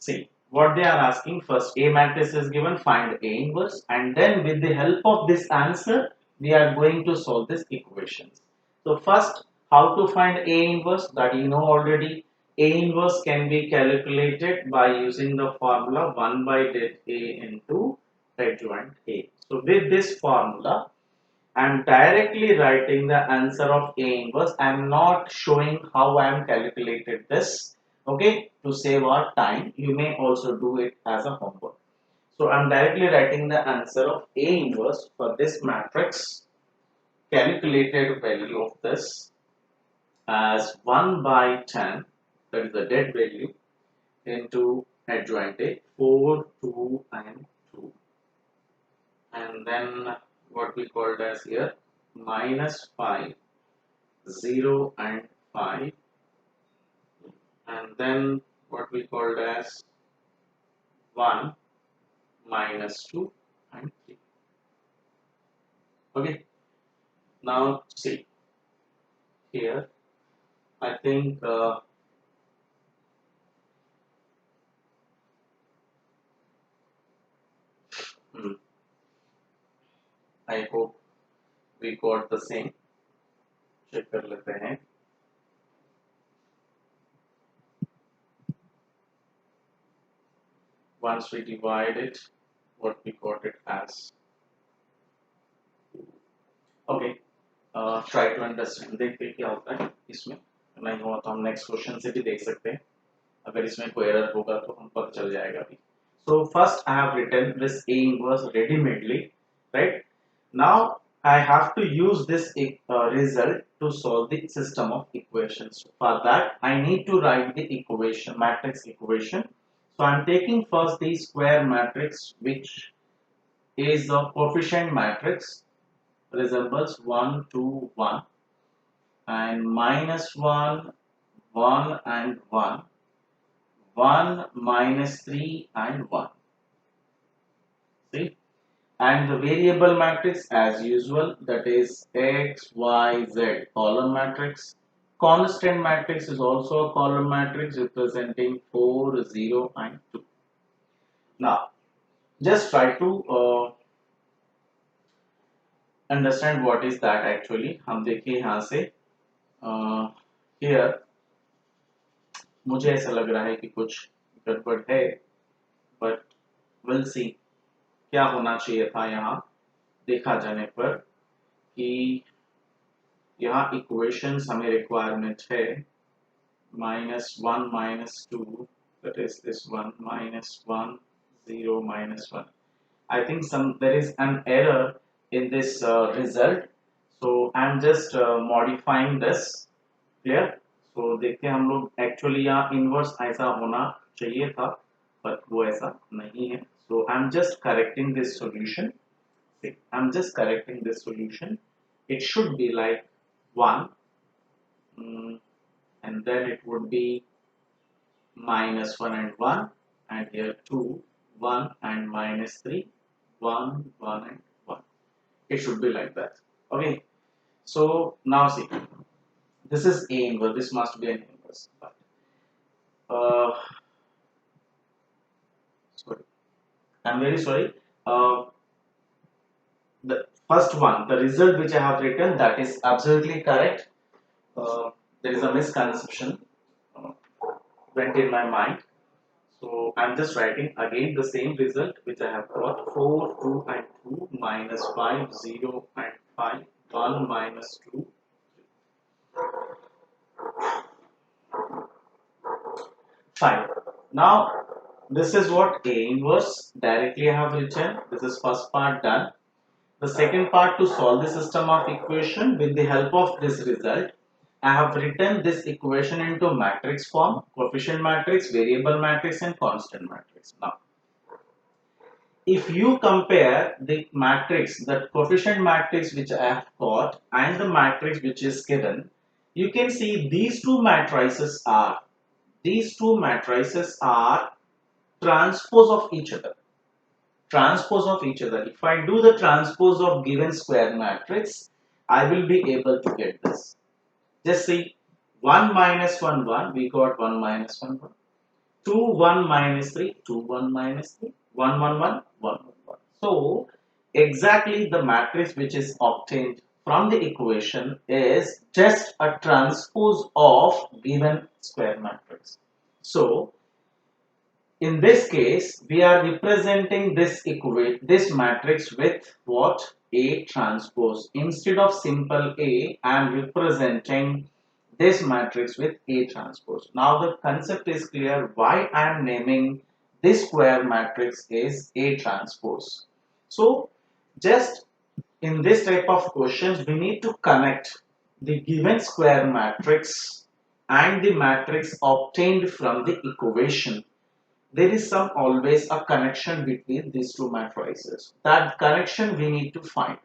See, what they are asking first, A matrix is given, find A inverse, and then with the help of this answer, we are going to solve this equations. So first, how to find A inverse, that you know already. A inverse can be calculated by using the formula 1 by det A into adjoint A. So with this formula, I am directly writing the answer of A inverse. I am not showing how I am calculated this. Okay, to save our time, you may also do it as a homework. So I am directly writing the answer of A inverse for this matrix. Calculated value of this as 1 by 10, that is the dead value, into adjoint A, 4, 2 and 2. And then what we called as here minus 5, 0 and 5, and then what we called as 1, minus 2 and 3. Okay, now see here, I think I hope we got the same. Check कर लेते हैं. Once we divide it, what we got it as. Okay, try to understand. देखते क्या होता है इसमें. नहीं हुआ तो हम next question से भी देख सकते हैं. अगर इसमें कोई error होगा तो हम पता चल जाएगा भी. So first I have written this A inverse ready-madely, right? Now I have to use this result to solve the system of equations. For that I need to write the equation, matrix equation. So I am taking first the square matrix, which is the coefficient matrix, resembles 1, 2, 1, and minus 1, 1 and 1, 1 minus 3 and 1. See? And the variable matrix as usual, that is x, y, z, column matrix. Constant matrix is also a column matrix representing 4, 0 and 2. Now just try to understand what is that actually. हम देखिए यहाँ से here मुझे ऐसा लग रहा है कि कुछ गड़बड़ है, but we'll see क्या होना चाहिए था. यहाँ देखा जाने पर कि यहाँ इक्वेशंस हमें रिक्वायरमेंट है -1 -2, that is this one, -1 0 -1. I think there is an error in this result, so I am just modifying this. Clear? So देखते हैं हम लोग actually यहाँ inverse ऐसा होना चाहिए था, but वो ऐसा नहीं है. So I'm just correcting this solution. See, I'm just correcting this solution. It should be like 1, and then it would be minus 1 and 1, and here 2, 1 and minus 3, 1, 1 and 1. It should be like that. Okay. So now see, this is A inverse. This must be an inverse. But, sorry, I'm very sorry. The first one, the result which I have written, that is absolutely correct. There is a misconception uh, went in my mind. So I'm just writing again the same result which I have got: 4, 2 and 2, minus 5, 0 and 5, 1 minus 2. Fine. Now this is what A inverse directly I have written. This is first part done. The second part, to solve the system of equation with the help of this result, I have written this equation into matrix form: coefficient matrix, variable matrix and constant matrix. Now, if you compare the matrix, the coefficient matrix which I have got and the matrix which is given, you can see these two matrices are transpose of each other. Transpose of each other. If I do the transpose of given square matrix, I will be able to get this. Just see, 1 minus 1 1, we got 1 minus 1 1. 2 1 minus 3, 2 1 minus 3, 1 1 1 1 1 1. So exactly the matrix which is obtained from the equation is just a transpose of given square matrix. So in this case, we are representing this matrix with what? A transpose. Instead of simple A, I am representing this matrix with A transpose. Now the concept is clear why I am naming this square matrix is A transpose. So just in this type of questions, we need to connect the given square matrix and the matrix obtained from the equation. There is some always a connection between these two matrices. That connection we need to find.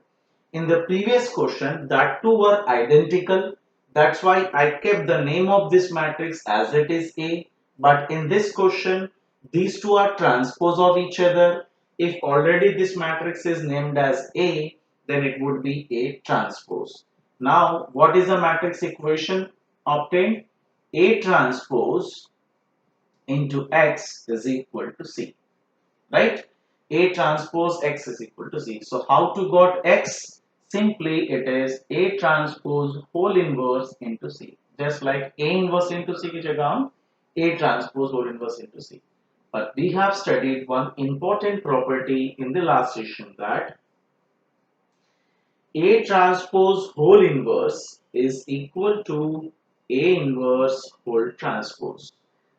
In the previous question, that two were identical. That's why I kept the name of this matrix as it is A. But in this question, these two are transpose of each other. If already this matrix is named as A, then it would be A transpose. Now, what is the matrix equation obtained? A transpose into X is equal to C, right? A transpose X is equal to C. So how to got X? Simply it is A transpose whole inverse into C. Just like A inverse into C ki jagah A transpose whole inverse into C. But we have studied one important property in the last session, that A transpose whole inverse is equal to A inverse whole transpose.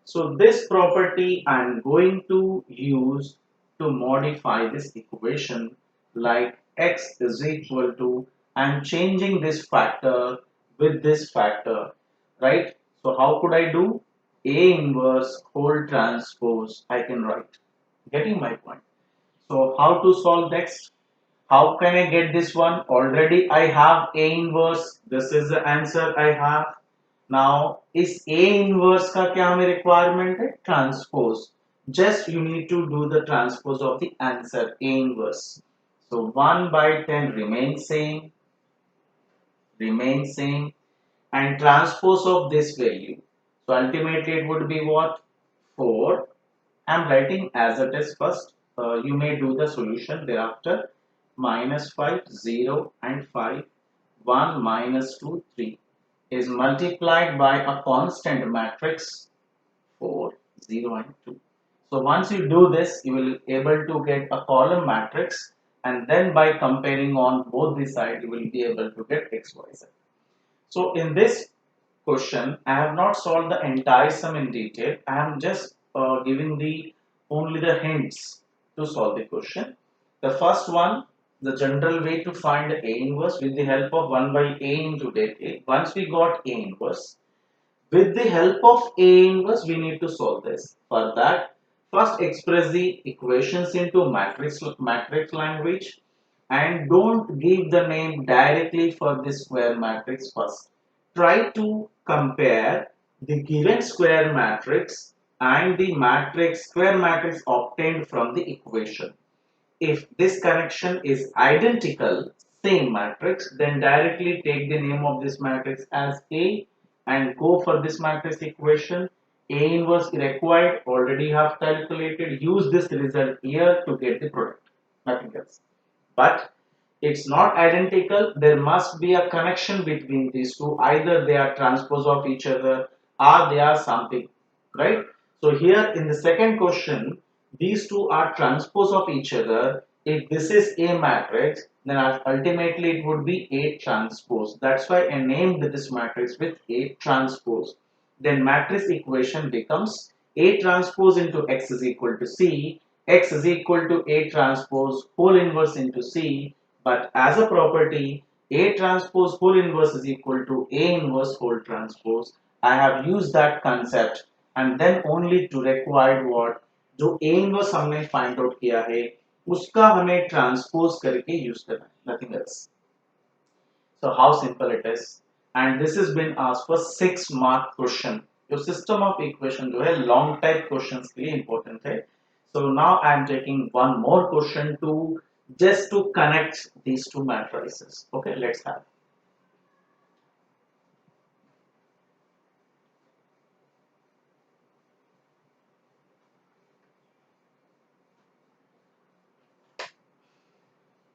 So this property I am going to use to modify this equation, like X is equal to, I am changing this factor with this factor, right? So how could I do? A inverse whole transpose I can write. Getting my point? So how to solve next? How can I get this one? Already I have A inverse. This is the answer I have. Now is A inverse का क्या हमें requirement है? Transpose. Just you need to do the transpose of the answer A inverse. So 1 by 10 remains same, and transpose of this value. So ultimately it would be what? 4. I'm writing as it is first. You may do the solution thereafter. Minus 5, 0 and 5, 1 minus 2, 3 is multiplied by a constant matrix 4, 0 and 2. So once you do this, you will be able to get a column matrix, and then by comparing on both the sides, you will be able to get x, y, z. So in this question, I have not solved the entire sum in detail. I am just giving the only the hints to solve the question. The first one, the general way to find A inverse with the help of 1 by A into det A. Once we got A inverse, With the help of A inverse, we need to solve this. For that, first express the equations into matrix language, and don't give the name directly for the square matrix first. Try to compare the given square matrix and the square matrix obtained from the equation. If this connection is identical, same matrix, then directly take the name of this matrix as A and go for this matrix equation. A inverse required, already have calculated. Use this result here to get the product, nothing else. But it's not identical. There must be a connection between these two. Either they are transpose of each other or they are something, right? So here in the second question, these two are transpose of each other. If this is A matrix, then ultimately it would be A transpose. That's why I named this matrix with A transpose. Then matrix equation becomes A transpose into X is equal to C, X is equal to A transpose whole inverse into C, but as a property, A transpose whole inverse is equal to A inverse whole transpose. I have used that concept and then only to required what जो A inverse हमने find out किया है उसका हमें transpose करके use करना है, nothing else. So how simple it is, and this has been asked for 6 mark question. Your system of equation जो है long type questions के लिए important है. So now I am taking one more question to just to connect these two matrices. Okay, let's have.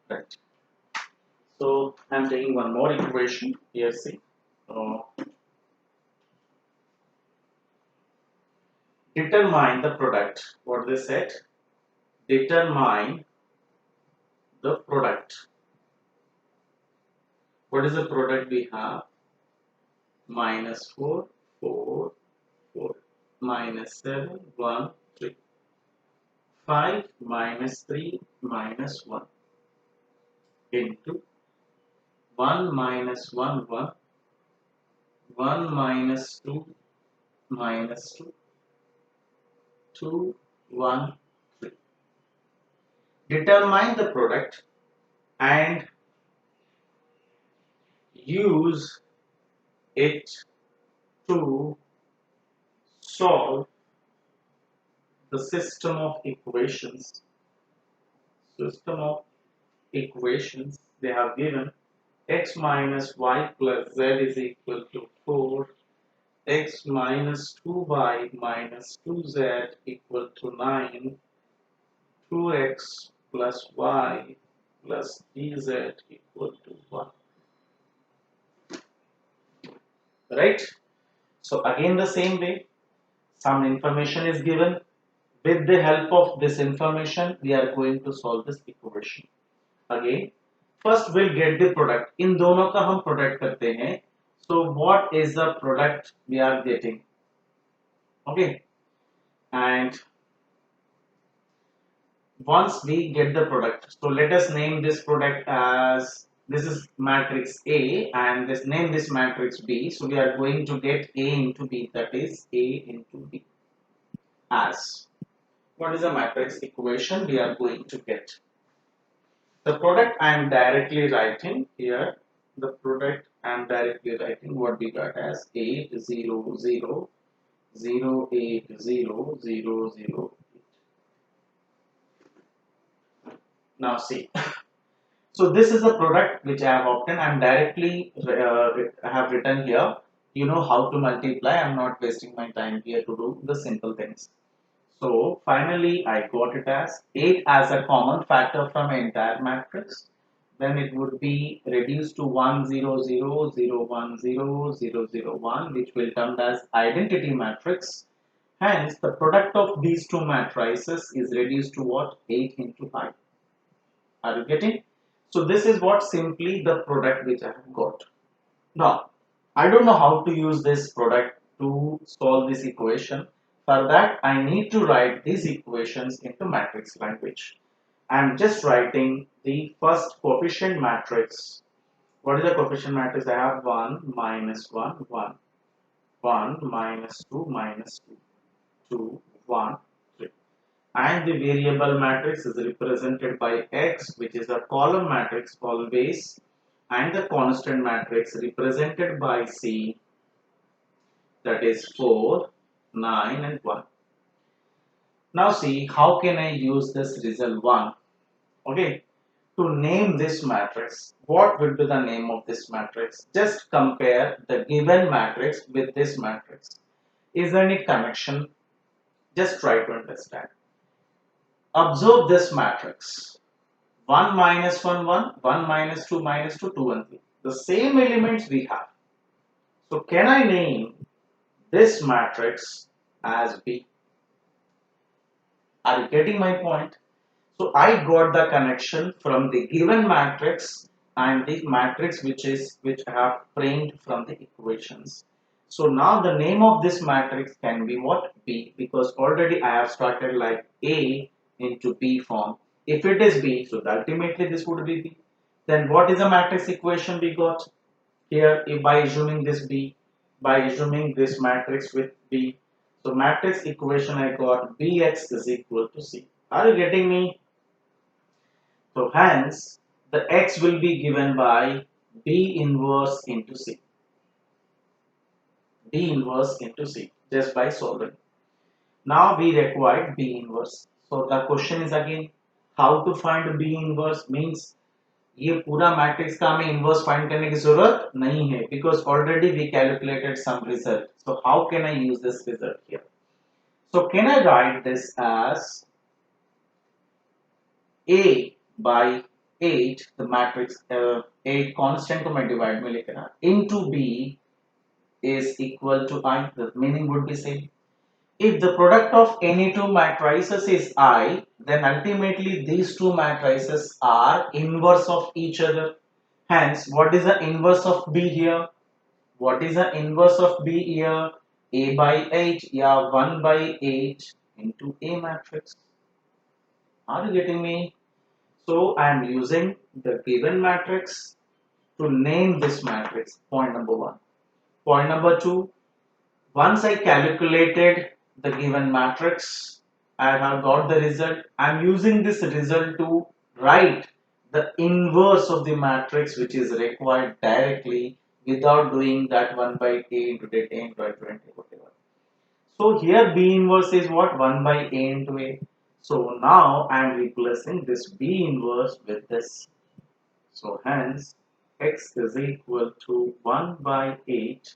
Right. So I am taking one more equation here. See. Determine the product. What they said? Determine the product. What is the product we have? Minus 4, 4, 4, minus 7, 1, 3. 5 minus 3 minus 1 into 1 minus 1, 1, 1 minus 2 minus 2, 2, 1, 3. Determine the product and use it to solve the system of equations. System of equations they have given x minus y plus z is equal to 4, x minus 2y minus 2z equal to 9, 2x plus y plus dz equal to 1. Right? So again the same way, some information is given. With the help of this information, we are going to solve this equation. Again, first we'll get the product. इन दोनों का हम product करते हैं. So what is the product we are getting? Okay, and once we get the product, so let us name this product as, this is matrix A and this name this matrix B. So we are going to get A into B, that is A into B as, what is the matrix equation we are going to get? The product I am directly writing here. The product I am directly writing what we got as 8 0 0 0 8 0 0 0. Now see. So this is the product which I have obtained. I am directly have written here. You know how to multiply. I am not wasting my time here to do the simple things. So finally I got it as 8 as a common factor from entire matrix. Then it would be reduced to 1 0 0 0 1 0 0 0 1, which will come as identity matrix. Hence the product of these two matrices is reduced to what? 8 into 5. Are you getting? So this is what simply the product which I have got. Now I don't know how to use this product to solve this equation. For that, I need to write these equations into matrix language. I am just writing the first coefficient matrix. What is the coefficient matrix? I have 1, minus 1, 1. 1 minus 2 minus 2, 2, 1, 3. And the variable matrix is represented by X, which is a column matrix always, and the constant matrix represented by C, that is 4, 9 and 1. Now see, how can I use this result 1? Okay, to name this matrix, what will be the name of this matrix? Just compare the given matrix with this matrix. Is there any connection? Just try to understand. Observe this matrix. 1 minus 1, 1, 1 minus 2 minus 2, 2 and 3. The same elements we have. So can I name this matrix as B? Are you getting my point? So I got the connection from the given matrix and the matrix which I have framed from the equations. So now the name of this matrix can be what? B, because already I have started like A into B form. If it is B, so ultimately this would be B. Then what is the matrix equation we got? Here, if by assuming this B, by assuming this matrix with B, so matrix equation I got Bx is equal to C. Are you getting me? So hence, the X will be given by B inverse into C. B inverse into C, just by solving. Now we require B inverse. So the question is again, how to find B inverse? Means ये पूरा matrix का हमें inverse find करने की जरूरत नहीं है, because already we calculated some result. So how can I use this result here? So can I write this as A by 8, the matrix 8 constant को मैं divide में लेकर आ, into B is equal to I. The meaning would be same. If the product of any two matrices is I, then ultimately these two matrices are inverse of each other. Hence, what is the inverse of B here? What is the inverse of B here? A by 8, yeah, 1 by 8 into A matrix. Are you getting me? So, I am using the given matrix to name this matrix, point number 1. Point number 2, once I calculated the given matrix, I have got the result. I am using this result to write the inverse of the matrix which is required directly without doing that 1 by A into A into A 20 whatever. So here B inverse is what? 1 by A into A. So now I am replacing this B inverse with this. So hence X is equal to 1 by 8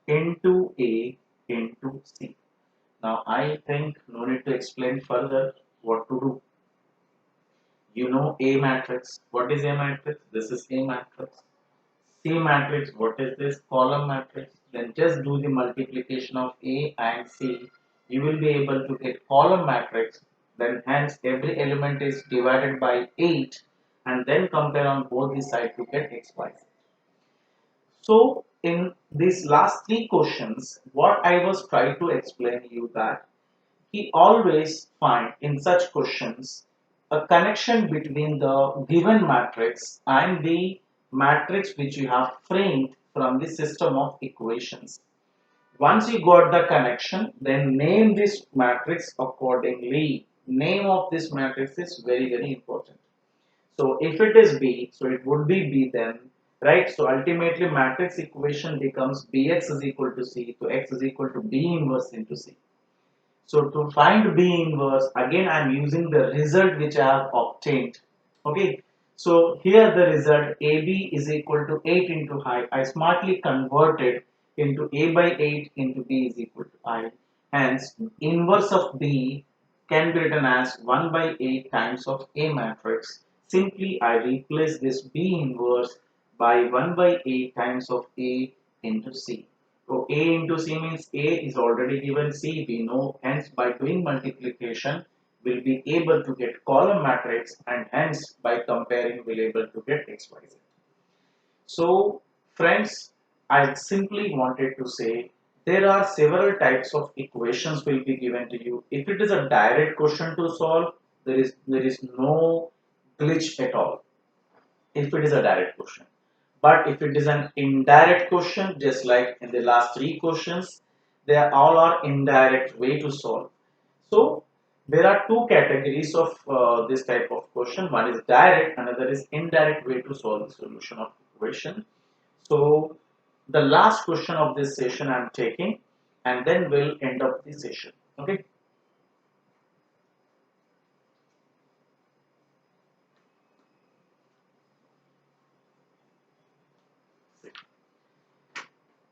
into A into C. Now I think no need to explain further what to do. You know A matrix. What is A matrix? This is A matrix. C matrix, what is this? Column matrix. Then just do the multiplication of A and C. You will be able to get column matrix. Then hence every element is divided by 8 and then compare on both the sides to get X, Y, Z. So in these last three questions, what I was trying to explain you that he always find in such questions a connection between the given matrix and the matrix which you have framed from the system of equations. Once you got the connection, then name this matrix accordingly. Name of this matrix is very, very important. So if it is B, so it would be B then, right? So ultimately matrix equation becomes Bx is equal to C, so X is equal to B inverse into C. So to find B inverse, again I am using the result which I have obtained. Okay. So here the result AB is equal to 8 into I smartly converted into A by 8 into B is equal to I. Hence, inverse of B can be written as 1 by 8 times of A matrix. Simply I replace this B inverse by 1 by 8 times of A into C. So A into C means A is already given, C we know, hence by doing multiplication we'll be able to get column matrix and hence by comparing we'll able to get X, Y, Z. So friends, I simply wanted to say there are several types of equations will be given to you. If it is a direct question to solve, there is no glitch at all if it is a direct question. But if it is an indirect question, just like in the last three questions, They are all are indirect way to solve. So there are two categories of this type of question. One is direct, another is indirect way to solve the solution of equation. So the last question of this session I am taking, and then we'll end up the session. Okay.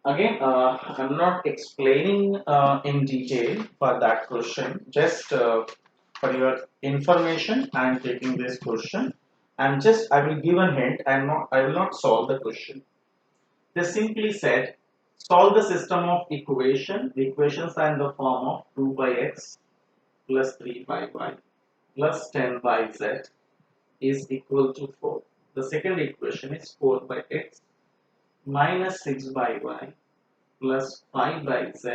Again, I'm not explaining in detail for that question. Just for your information, I am taking this question, and just I will give a hint. I will not solve the question. They simply said, solve the system of equation. The equations are in the form of 2 by x plus 3 by y plus 10 by z is equal to 4. The second equation is 4 by x minus 6 by y plus 5 by z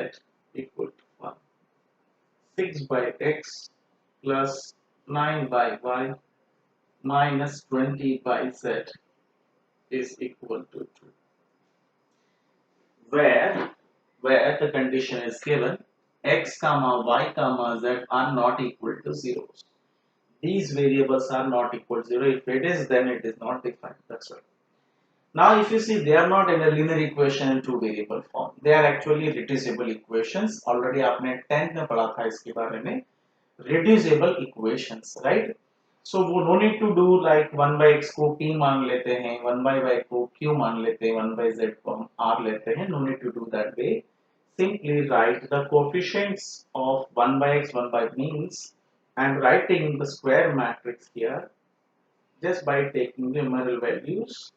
equal to 1. 6 by x plus 9 by y minus 20 by z is equal to 2. Where the condition is given x comma y comma z are not equal to 0. These variables are not equal to 0. If it is, then it is not defined. That's right. Now, if you see, they are not in a linear equation in two variable form. They are actually reducible equations. Already आपने 10th में पढ़ा था इसके बारे में. Reducible equations, right? So वो no need to do like 1 by x को p मान लेते हैं, 1 by y को q मान लेते हैं, 1 by z को हम r लेते हैं. No need to do that way. Simply write the coefficients of 1 by x, 1 by means, and writing the square matrix here just by taking the numeral values.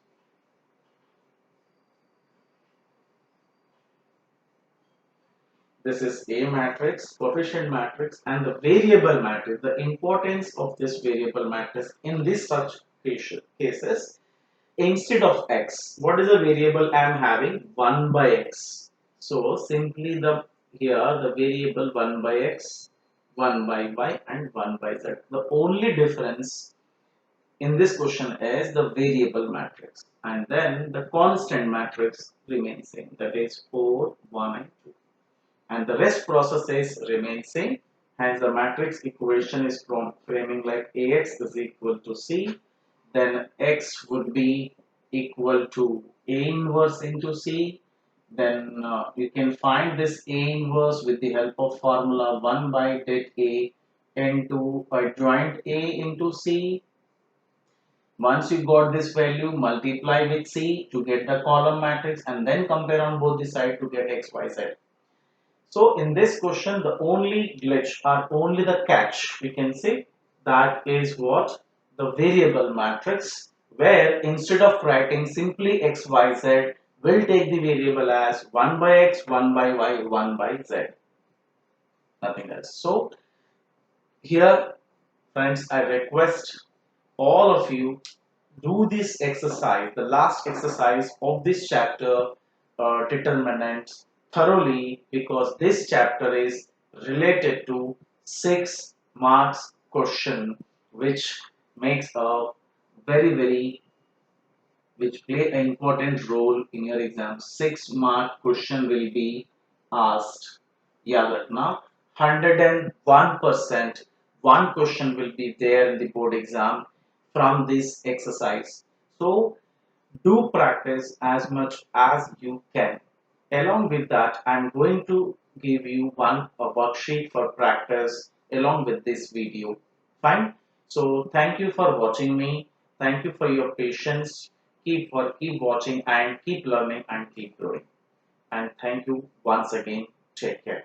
This is A matrix, coefficient matrix, and the variable matrix. The importance of this variable matrix in this such cases, instead of x, what is the variable I am having? 1 by x. So simply the variable 1 by x, 1 by y, and 1 by z. The only difference in this question is the variable matrix, and then the constant matrix remains same. That is 4, 1, and 2. And the rest processes remain same. Hence the matrix equation is from framing like Ax is equal to C, then x would be equal to A inverse into C. Then you can find this A inverse with the help of formula 1 by det A into joint A into C. Once you got this value, multiply with C to get the column matrix, and then compare on both the sides to get x, y, z. So in this question, the only glitch or only the catch we can say, that is what? The variable matrix, where instead of writing simply x, y, z, we'll take the variable as 1 by x, 1 by y, 1 by z. Nothing else. So here, friends, I request all of you do this exercise, the last exercise of this chapter, determinants, thoroughly, because this chapter is related to 6 marks question, which makes a very which play an important role in your exam. 6 mark question will be asked. याद रखना 101% one question will be there in the board exam from this exercise. So do practice as much as you can. Along with that, I am going to give you a worksheet for practice along with this video. Fine. So thank you for watching me. Thank you for your patience. Keep watching and keep learning and keep growing. And thank you once again. Take care.